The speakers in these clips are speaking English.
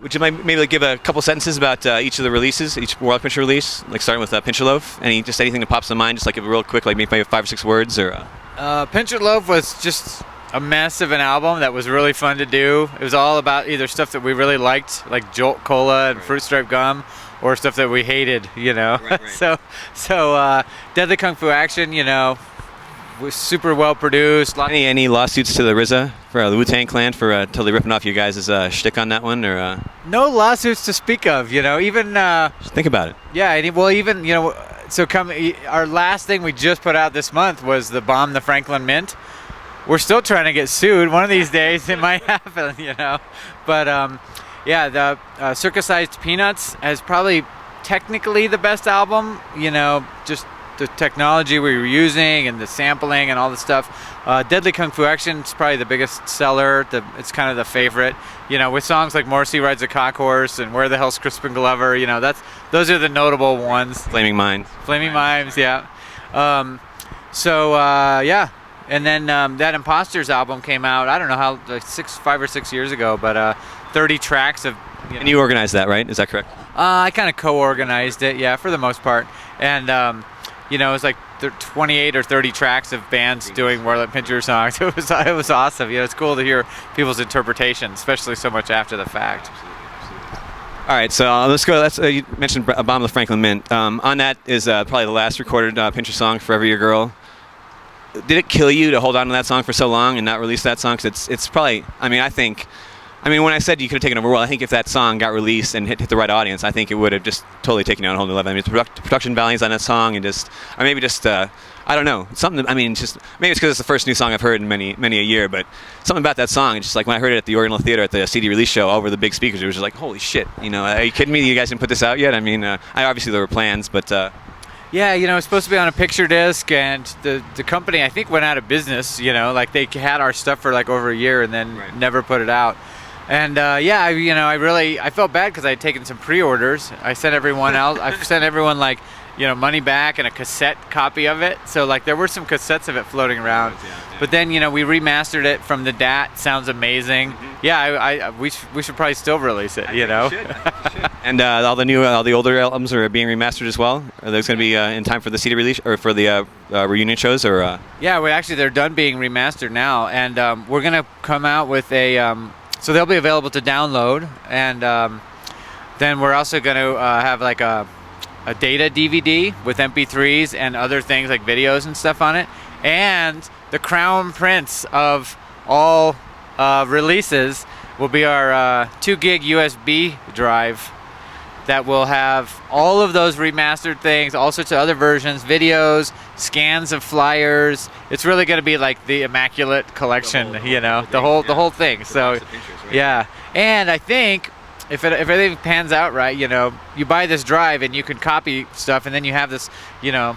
Would you maybe like give a couple sentences about each of the releases, each Warlock Pincher release, like starting with Pincher Loaf? Just anything that pops to mind, just like a real quick, like maybe 5 or 6 words, or. Pincher Loaf was just a mess of an album that was really fun to do. It was all about either stuff that we really liked, like Jolt Cola and Fruit Stripe Gum, or stuff that we hated, you know. Right. so Deadly Kung Fu Action, you know, was super well produced. Any lawsuits to the RZA for the Wu-Tang Clan for totally ripping off you guys' shtick on that one, or? No lawsuits to speak of, you know. Even just think about it. Yeah, well, even you know, so our last thing we just put out this month was the Bomb the Franklin Mint. We're still trying to get sued. One of these days it might happen, you know. But yeah, the Circusized Peanuts is probably technically the best album, you know, just the technology we were using and the sampling and all the stuff. Deadly Kung Fu Action is probably the biggest seller. It's kind of the favorite, you know, with songs like Morrissey Rides a Cock Horse and Where the Hell's Crispin Glover, you know, those are the notable ones. Flaming Mimes, yeah. Yeah. And then that Imposters album came out, I don't know how, like 5 or 6 years ago, but 30 tracks of... You know, and you organized that, right? Is that correct? I kind of co-organized it, yeah, for the most part. And, you know, it was like 28 or 30 tracks of bands doing Warlock Pincher songs. It was awesome. You know, it's cool to hear people's interpretations, especially so much after the fact. All right, so let's go. You mentioned Bomb the Franklin Mint. On that is probably the last recorded Pincher song, Forever Your Girl. Did it kill you to hold on to that song for so long and not release that song? Because it's probably, when I said you could have taken over, I think if that song got released and hit the right audience, I think it would have just totally taken you on a whole new level. I mean, the production values on that song and I don't know, something. Maybe it's because it's the first new song I've heard in many a year, but something about that song, just like when I heard it at the Oriental Theater at the CD release show over the big speakers, it was just like, holy shit, you know, are you kidding me? You guys didn't put this out yet? Obviously there were plans, but. Yeah, you know, it's supposed to be on a picture disc, and the company, I think, went out of business, you know, like they had our stuff for like over a year and then never put it out. And I felt bad because I had taken some pre-orders. I sent everyone like, you know, money back and a cassette copy of it. So like there were some cassettes of it floating around. But then, you know, we remastered it from the DAT. Sounds amazing. Mm-hmm. Yeah, we should probably still release it, you know. I think and all the older albums are being remastered as well. Are those going to be in time for the CD release or for the reunion shows, or? Yeah, they're done being remastered now, and we're going to come out with a. So they'll be available to download, and then we're also going to have like a data DVD with MP3s and other things like videos and stuff on it, and the crown prince of all releases will be our 2 gig USB drive that will have all of those remastered things, all sorts of other versions, videos, scans of flyers. It's really going to be like the immaculate collection, the whole thing. So, yeah, and I think if everything pans out right, you know, you buy this drive and you can copy stuff, and then you have this, you know,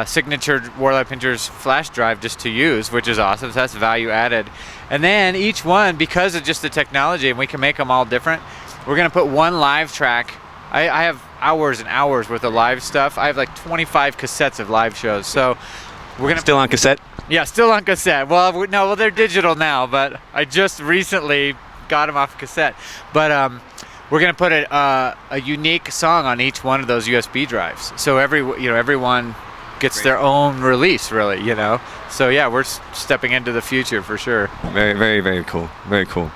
signature Warlock Pinchers flash drive just to use, which is awesome. So that's value added. And then each one, because of just the technology, and we can make them all different, we're going to put one live track. I have hours and hours worth of live stuff. I have like 25 cassettes of live shows. So we're going to... Still on cassette? Yeah, still on cassette. Well, they're digital now, but I just recently got them off cassette. But we're going to put a unique song on each one of those USB drives. So everyone gets their own release, really, you know. So yeah, we're stepping into the future for sure. Very, very, very cool. Very cool.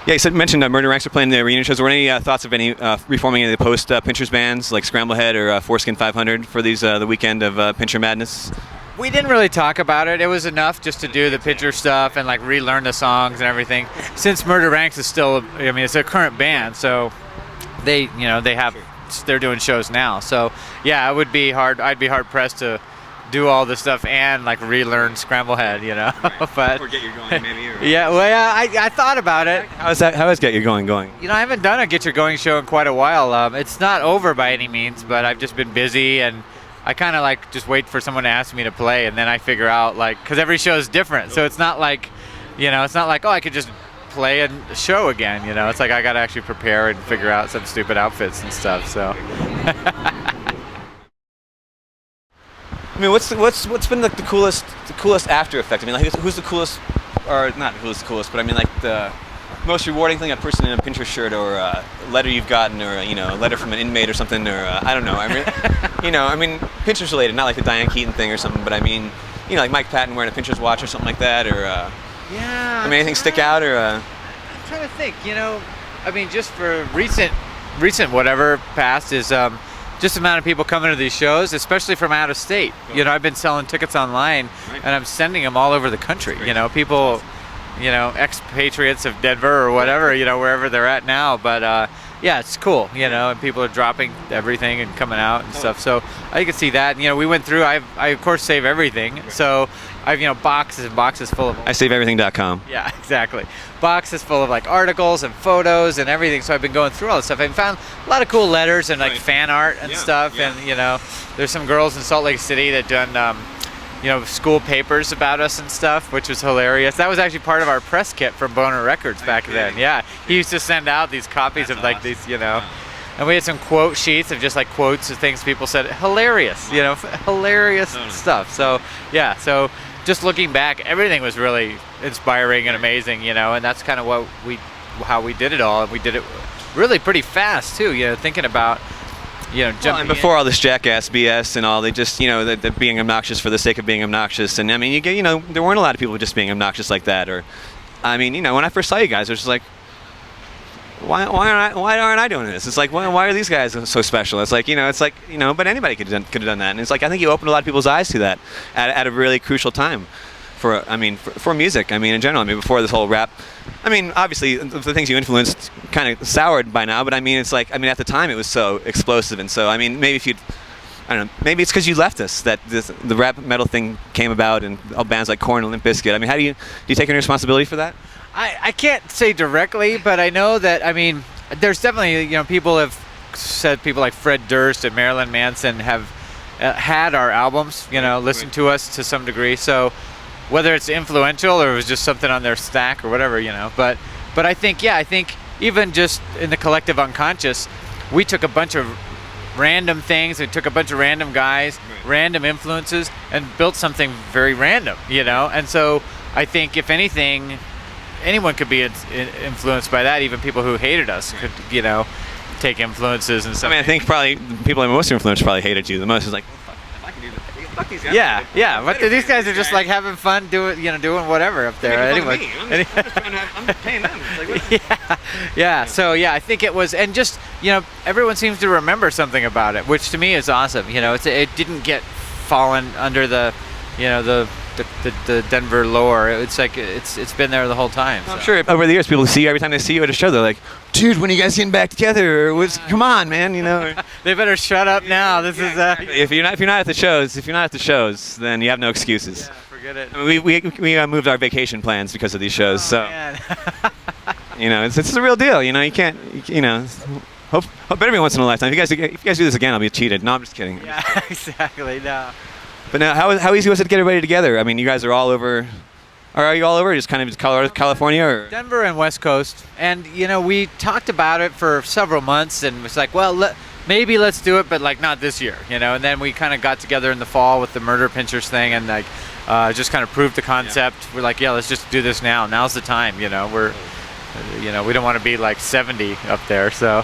Yeah, you mentioned Murder Ranks are playing the reunion shows. Were any thoughts of any reforming any of the post Pinchers bands like Scramblehead or Foreskin 500 for these the weekend of Pincher Madness? We didn't really talk about it. It was enough just to do the Pincher stuff and like relearn the songs and everything. Since Murder Ranks is still, it's a current band, so they're doing shows now. So yeah, it would be hard. I'd be hard pressed to do all this stuff and like relearn Scramblehead, you know. Right. But or Get Your Going, maybe. Or... Yeah, well, I thought about it. How is Get Your Going going? You know, I haven't done a Get Your Going show in quite a while. It's not over by any means, but I've just been busy, and I kind of like just wait for someone to ask me to play, and then I figure out like, because every show is different, so it's not like, oh, I could just play a show again, you know. It's like I got to actually prepare and figure out some stupid outfits and stuff. So. I mean, what's been the coolest after effect? I mean, like who's the coolest, or not who's the coolest, but I mean like most rewarding thing a person in a Pincher shirt, or a letter you've gotten, or a letter from an inmate or something, or I don't know. I mean, Pinchers related, not like the Diane Keaton thing or something, but I mean, like Mike Patton wearing a Pinchers watch or something like that, or yeah. I mean, anything stick out, or I'm trying to think. I mean, just for recent whatever past is just the amount of people coming to these shows, especially from out of state. I've been selling tickets online, and I'm sending them all over the country. People, expatriates of Denver or whatever, wherever they're at now. But yeah, it's cool, and people are dropping everything and coming out and stuff. So I can see that. We went through. I of course save everything. So I've boxes and boxes full of. I saveeverything.com. Yeah, exactly. Boxes full of like articles and photos and everything. So I've been going through all this stuff. I found a lot of cool letters and like fan art and stuff. Yeah. And there's some girls in Salt Lake City that done school papers about us and stuff, which was hilarious. That was actually part of our press kit from Boner Records back then. Yeah, he used to send out these copies of like these, and we had some quote sheets of just like quotes of things people said. Hilarious, hilarious stuff. So yeah, so just looking back, everything was really inspiring and amazing, and that's kind of how we did it all, and we did it really pretty fast too. Thinking about. And before all this jackass BS and all, they just, they're being obnoxious for the sake of being obnoxious. And I mean, there weren't a lot of people just being obnoxious like that. Or, I mean, when I first saw you guys, it was just like, why aren't I doing this? It's like, why are these guys so special? It's like, but anybody could have done that. And it's like, I think you opened a lot of people's eyes to that at a really crucial time. For music, in general, before this whole rap, obviously the things you influenced kind of soured by now, but it's like, at the time it was so explosive, and so, maybe I don't know, maybe it's because you left us that the rap metal thing came about, and all bands like Korn and Limp Bizkit. How do you take any responsibility for that? I can't say directly, but I know that, there's definitely, people have said, people like Fred Durst and Marilyn Manson have had our albums, listened to us to some degree, so whether it's influential or it was just something on their stack or whatever, but I think even just in the collective unconscious, we took a bunch of random things, we took a bunch of random guys, random influences, and built something very random, and so I think if anything, anyone could be influenced by that. Even people who hated us could, take influences and stuff. I think probably the people that most influenced probably hated you the most. Is like, fuck these guys. Yeah. But these guys are just like having fun doing whatever up there. Anyway, I'm paying them. Like, yeah. So yeah, I think it was, and just everyone seems to remember something about it, which to me is awesome. It didn't get fallen under the Denver lore. It's like it's been there the whole time. I'm sure over the years people see you, every time they see you at a show, they're like, dude, when are you guys getting back together? Come on, man, They better shut up now. This is if you're not at the shows, then you have no excuses. Yeah, forget it. We moved our vacation plans because of these shows. Man. It's the real deal. You can't. Hope every once in a lifetime. If you guys do this again, I'll be cheated. No, I'm just kidding. Yeah, exactly. No. But now, how easy was it to get everybody together? You guys are all over. Or are you all over? Just kind of California, or Denver and West Coast. And we talked about it for several months, and it's like, well, maybe let's do it, but like not this year, And then we kind of got together in the fall with the Murder Pinchers thing, and like just kind of proved the concept. Yeah. We're like, yeah, let's just do this now. Now's the time. We don't want to be like 70 up there, so.